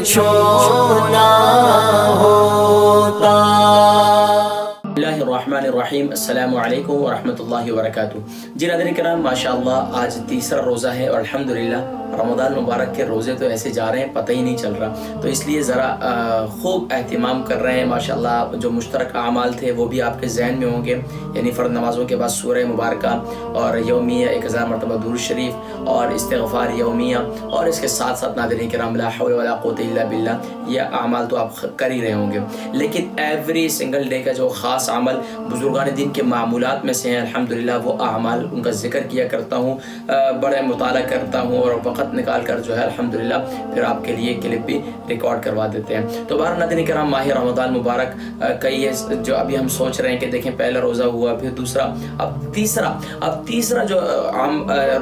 چھونا ہوتا۔ اللہ الرحمن الرحیم، السلام علیکم ورحمۃ اللہ وبرکاتہ۔ جی ناظرین کرام، ماشاءاللہ آج تیسرا روزہ ہے اور الحمدللہ رمضان مبارک کے روزے تو ایسے جا رہے ہیں پتہ ہی نہیں چل رہا، تو اس لیے ذرا خوب اہتمام کر رہے ہیں۔ ماشاءاللہ جو مشترک اعمال تھے وہ بھی آپ کے ذہن میں ہوں گے، یعنی فرض نمازوں کے بعد سورہ مبارکہ اور یومیہ 1000 مرتبہ درود شریف اور استغفار یومیہ، اور اس کے ساتھ ساتھ ناظرین کرام لا حول ولا قوت الا باللہ، یہ اعمال تو آپ کر ہی رہے ہوں گے، لیکن ایوری سنگل ڈے کا جو خاص عمل بزرگان دین کے معمولات میں سے ہیں، الحمدللہ وہ اعمال ان کا ذکر کیا کرتا ہوں، بڑے مطالعہ کرتا ہوں اور وقت نکال کر جو ہے الحمدللہ پھر آپ کے لیے کلپ بھی ریکارڈ کروا دیتے ہیں۔ تو بہر ناظرین کرام، ماہ رمضان مبارک کئی جو ابھی ہم سوچ رہے ہیں کہ دیکھیں پہلا روزہ ہوا، پھر دوسرا، اب تیسرا جو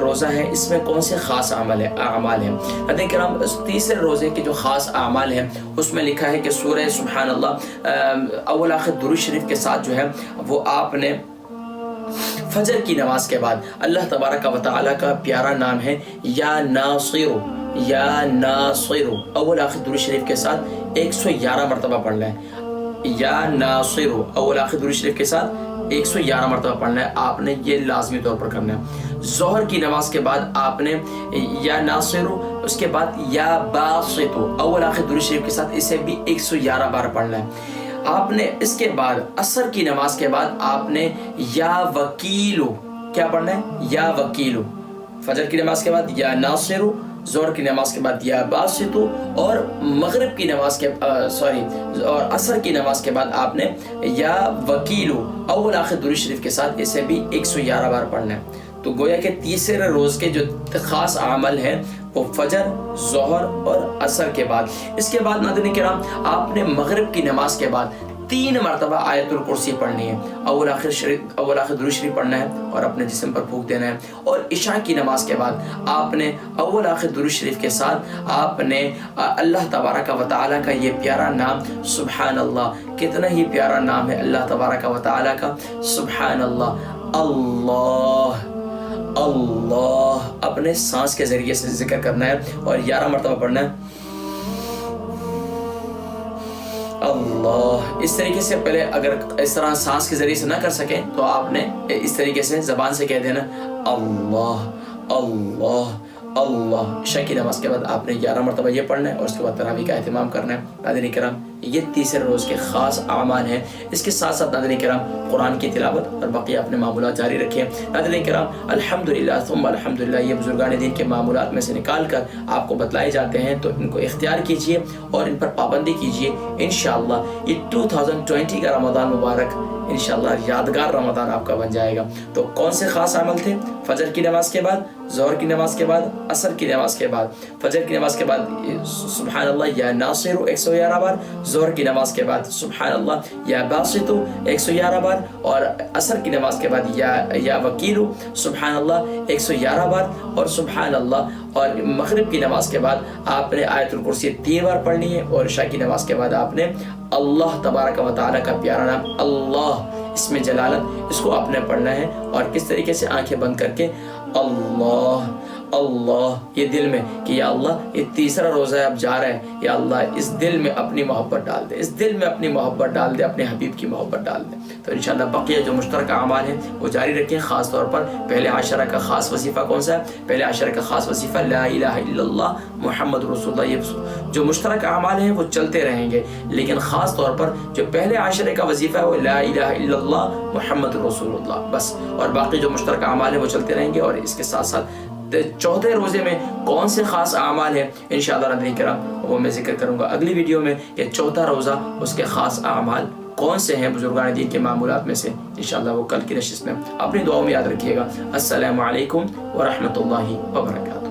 روزہ ہے اس میں کون سے خاص اعمال ہیں۔ ناظرین کرام، تیسرے روزے کے جو خاص اعمال ہیں اس میں لکھا ہے کہ سورہ سبحان اللہ اول آخر درود شریف کے ساتھ جو ہے وہ آپ نے فجر کی نماز کے بعد اللہ تبارک و تعالی کا پیارا نام ہے یا ناصر، اول آخر درود شریف کے ساتھ 111 مرتبہ پڑھنا ہے۔ یا ناصر اول آخر درود شریف کے ساتھ 111 مرتبہ پڑھنا ہے، آپ نے یہ لازمی طور پر کرنا ہے۔ ظہر کی نماز کے بعد آپ نے یا ناصر، اس کے بعد یا باسط اول آخر درود شریف کے ساتھ اسے بھی 111 بار پڑھنا ہے۔ آپ نے اس کے بعد عصر کی نماز کے بعد آپ نے یا وکیلو کیا پڑھنا ہے؟ یا وکیلو، فجر کی نماز کے بعد یا ناصر، ظہر کی نماز کے بعد یا باسط، اور مغرب کی نماز کے اور عصر کی نماز کے بعد آپ نے یا وکیلو اول آخر درود شریف کے ساتھ اسے بھی 111 بار پڑھنا ہے۔ تو گویا کہ تیسرے روز کے جو خاص عمل ہیں وہ فجر، ظہر اور عصر کے بعد۔ اس کے بعد ناظرین کرام، آپ نے مغرب کی نماز کے بعد 3 مرتبہ آیت الکرسی پڑھنی ہے، اول آخر درود شریف پڑھنا ہے اور اپنے جسم پر پھونک دینا ہے، اور عشاء کی نماز کے بعد آپ نے اول آخر درود شریف کے ساتھ آپ نے اللہ تبارک و تعالیٰ کا یہ پیارا نام سبحان اللہ، کتنا ہی پیارا نام ہے اللہ تبارک و تعالیٰ کا سبحان اللہ، اللہ اپنے سانس کے ذریعے سے ذکر کرنا ہے اور 11 مرتبہ پڑھنا ہے اللہ۔ اس طریقے سے پہلے اگر اس طرح سانس کے ذریعے سے نہ کر سکیں تو آپ نے اس طریقے سے زبان سے کہہ دینا اللہ اللہ اللہ۔ عشاء کی نماز کے بعد آپ نے 11 مرتبہ یہ پڑھنا ہے اور اس کے بعد تراویح کا اہتمام کرنا ہے۔ ناظرین کرام، یہ تیسرے روز کے خاص اعمال ہیں۔ اس کے ساتھ ساتھ ناظرین کرام قرآن کی تلاوت اور باقی اپنے معمولات جاری رکھیں۔ ناظرین کرام، الحمدللہ ثم الحمدللہ، یہ بزرگان دین کے معمولات میں سے نکال کر آپ کو بتلائے جاتے ہیں، تو ان کو اختیار کیجئے اور ان پر پابندی کیجئے۔ انشاءاللہ یہ 2020 کا رمضان مبارک انشاءاللہ یادگار رمضان آپ کا بن جائے گا۔ تو کون سے خاص عمل تھے؟ فجر کی نماز کے بعد، ظہر کی نماز کے بعد، عصر کی نماز کے بعد، فجر کی نماز کے بعد سبحان اللہ یا ناصر 111 بار، ظہر کی نماز کے بعد سبحان اللہ یا باسط 111 بار، اور عصر کی نماز کے بعد یا وکیل سبحان اللہ 111 بار، اور سبحان اللہ، اور مغرب کی نماز کے بعد آپ نے آیت الکرسی 3 بار پڑھنی ہے، اور عشاء کی نماز کے بعد آپ نے اللہ تبارک و تعالیٰ کا پیارا نام اللہ، اس میں جلالت، اس کو آپ نے پڑھنا ہے، اور کس طریقے سے آنکھیں بند کر کے اللہ اللہ، یہ دل میں کہ یا اللہ یہ تیسرا روزہ ہے اب جا رہا ہے، یا اللہ اس دل میں اپنی محبت ڈال دے، اس دل میں اپنی محبت ڈال دے، اپنے حبیب کی محبت ڈال دے۔ تو انشاءاللہ بقیہ جو مشترکہ اعمال ہیں وہ جاری رکھیں، خاص طور پر پہلے عشرہ کا خاص وظیفہ کون سا ہے؟ پہلے عشرہ کا خاص وظیفہ لا الہ الا اللہ محمد رسول اللہ۔ یہ جو مشترکہ اعمال ہیں وہ چلتے رہیں گے، لیکن خاص طور پر جو پہلے عشرے کا وظیفہ ہے وہ لا الہ الا اللہ محمد رسول اللہ بس، اور باقی جو مشترکہ اعمال ہیں وہ چلتے رہیں گے۔ اور اس کے ساتھ ساتھ چوتھے روزے میں کون سے خاص اعمال ہیں انشاءاللہ ناظرین کرام وہ میں ذکر کروں گا اگلی ویڈیو میں، کہ چوتھا روزہ اس کے خاص اعمال کون سے ہیں بزرگان دین کے معمولات میں سے، انشاءاللہ وہ کل کی نشست میں۔ اپنی دعاؤں میں یاد رکھیے گا۔ السلام علیکم ورحمۃ اللہ وبرکاتہ۔